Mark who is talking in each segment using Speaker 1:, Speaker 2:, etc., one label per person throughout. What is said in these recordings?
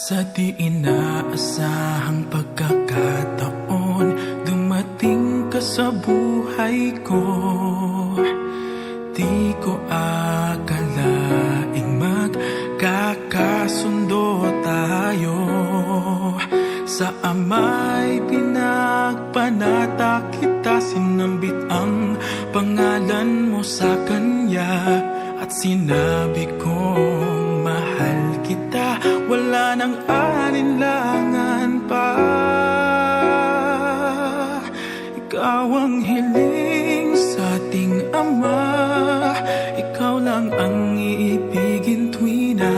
Speaker 1: Sa di inaasahang pagkakataon, dumating ka sa buhay ko. Di ko akalaing magkakasundo tayo. Sa ama'y pinagpanata kita, sinambit ang pangalan mo sa kanya. At sinabi kong mahal kita, wala nang alinlangan pa. Ikaw ang hiling sa ating Ama, ikaw lang ang iibigin tuwi na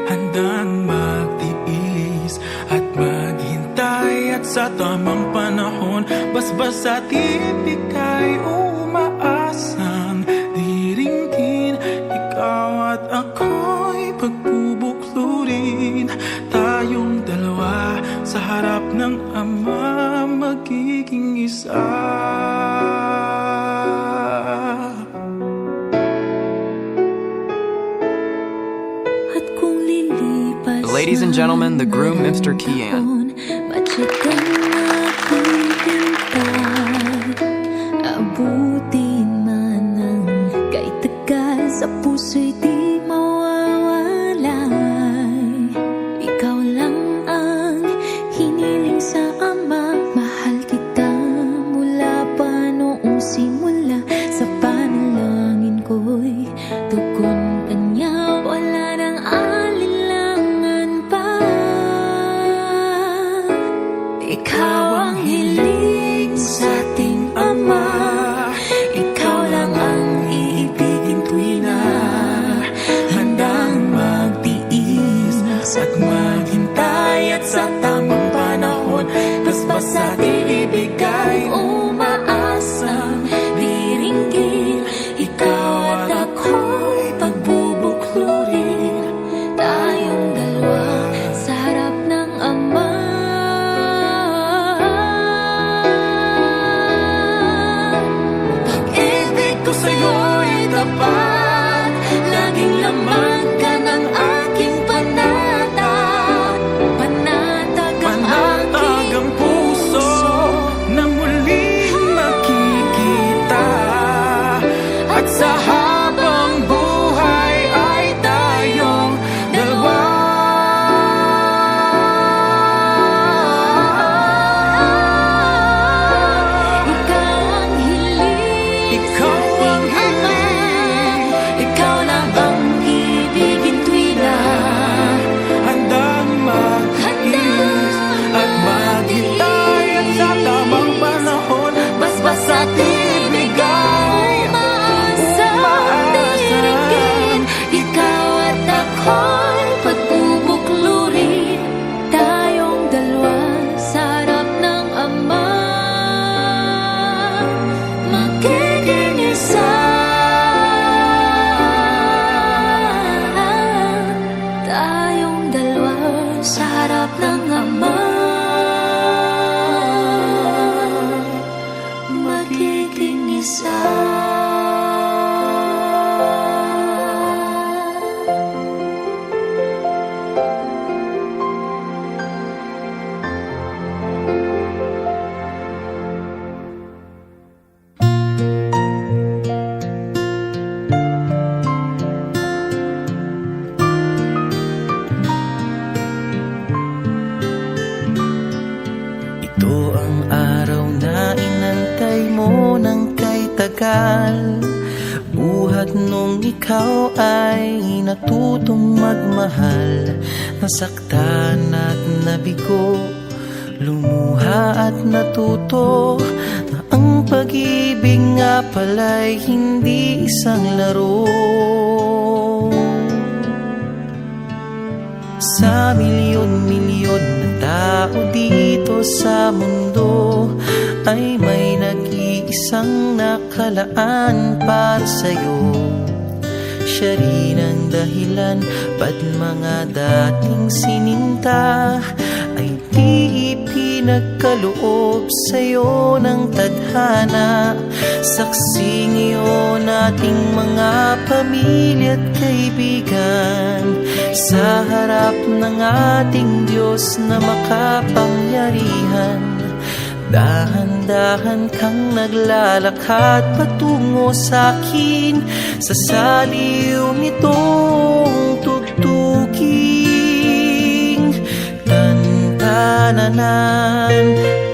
Speaker 1: handang magtiis at maghintay. At sa tamang panahon, basbas at ibig ay umaasang diringgin. Ikaw at ako'y pagbubuklurin, tayong dalawa sa harap ng Ama, magiging isa.
Speaker 2: At kung lilipas
Speaker 3: Ladies and gentlemen, the groom, Mr. Kian.
Speaker 2: Matyagang maghihintay, abutin man ang kay tagal, sa puso'y di mawawalay. Ikaw lang ang hiniling sa Ama, mahal kita mula pa noong simula. Sa panalangin ko'y tugon kanya, wala nang alinlangan pa. Ikaw ang hiling sa ating Ama, ikaw lang ang iibigin tuwi na handang magtiis at maghintay. At sa tamang panahon, basbas at iibig ay umaasang diringgin. Ikaw at ako'y pagbubuklurin, tayong dalawa sa harap ng Ama. Pag-ibig ko sa'yo'y tapat, laging laman ka ng aking panata. Panatag ang
Speaker 1: Panatag ang puso na muling makikita. At sa habang buhay ay tayong dalawa.
Speaker 2: Ikaw ang hiling,
Speaker 1: Ikaw ang hiling,
Speaker 2: ikaw lang ang ibigin tuwi na
Speaker 1: handang mag-iis at maghintay. At sa tamang panahon, basbas at ibig ay
Speaker 2: umaasang. Ikaw at ako'y pagbubuklurin, tayong dalawa sa harap ng Ama, magiging isa. Tayong dalawa sa harap ng Ama, magiging isa.
Speaker 4: Ito ang araw na inantay mo ng kay tagal. Buhat nung ikaw ay natutong magmahal. Nasaktan at nabigo, lumuha at natuto na ang pag-ibig nga pala'y hindi isang laro. Sa milyon-milyon na tao dito sa mundo ay may nag-iisang nakalaan para sa'yo. Siya rin ang dahilan ba't mga dating sininta ay di ipinagkaloob sa'yo ng tadhana. Saksi ngayon ating mga pamilya at kaibigan sa harap ng ating Diyos na makapangyarihan. Dahan-dahan kang naglalakad patungo sa'kin sa saliw nitong tugtuging. Tan-tananan,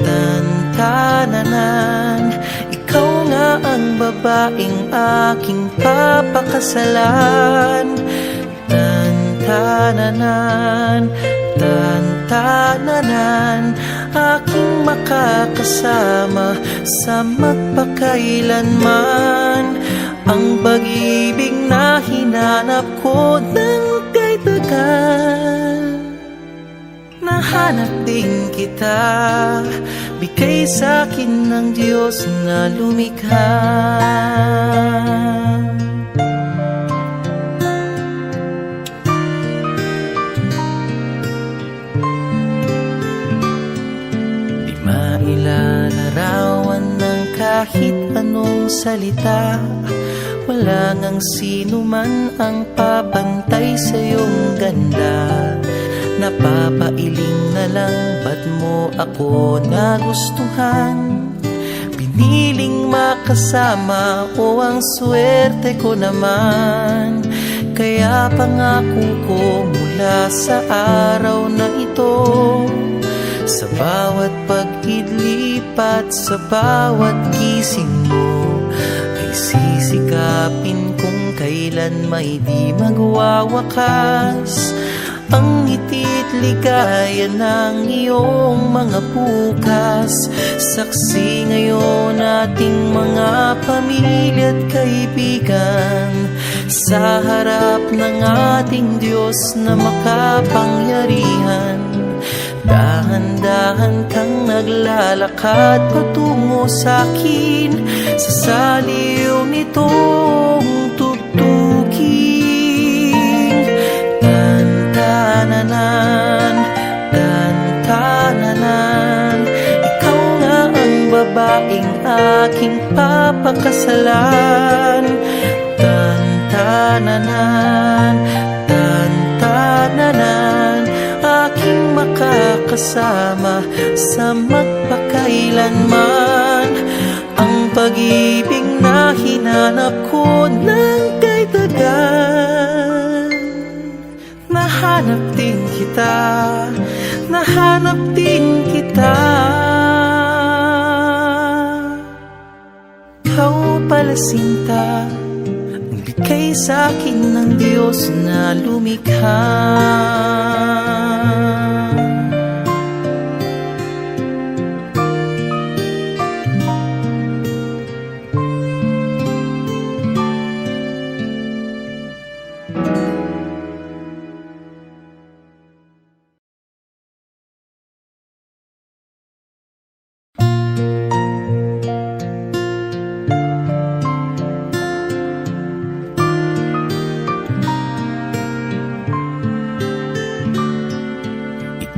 Speaker 4: tan-tananan, ikaw nga ang babaeng aking papakasalan. Tan-tananan, tan-tananan, aking makakasama sa magpakailanman. Ang pag-ibig na hinanap ko ng kay tagal. Nahanap din kita, bigay sa'kin ng Diyos na lumikha. Ilalarawan ng kahit anong salita. Wala ngang sino man ang papantay sa iyong ganda. Napapailing na lang, ba't mo ako nagustuhan? Piniling makasama o ang swerte ko naman. Kaya pangako ko mula sa araw na ito, sa bawat pag-idlip at sa bawat gising mo, ay sisikapin kung kailan may di magwawakas ang ngiti't ligaya ng iyong mga bukas. Saksi ngayon ating mga pamilya at kaibigan sa harap ng ating Diyos na makapangyarihan. Dahan-dahan kang naglalakad patungo sa'kin sa saliw nitong tugtuging. Tan-tananan, tan-tananan, ikaw nga ang babaeng aking papakasalan. Tan-tananan, tan-tananan, aking makakasama sa magpakailanman. Ang pag-ibig na hinanap ko ng kay tagal. Nahanap din kita, nahanap din kita. Ikaw pala sinta, ang bigay sa'kin ng Diyos na lumikha.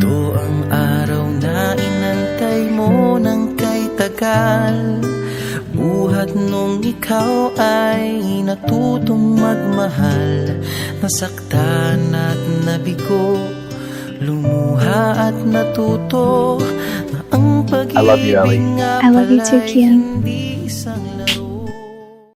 Speaker 4: Ito ang araw na inantay mo ng kay tagal. Buhat nung ikaw ay natutong magmahal. Nasaktan at nabigo, lumuha at natuto na ang
Speaker 5: I love you, Ellie.
Speaker 4: pag-ibig nga
Speaker 2: I love you too,
Speaker 4: pala'y
Speaker 2: Kian.
Speaker 4: hindi isang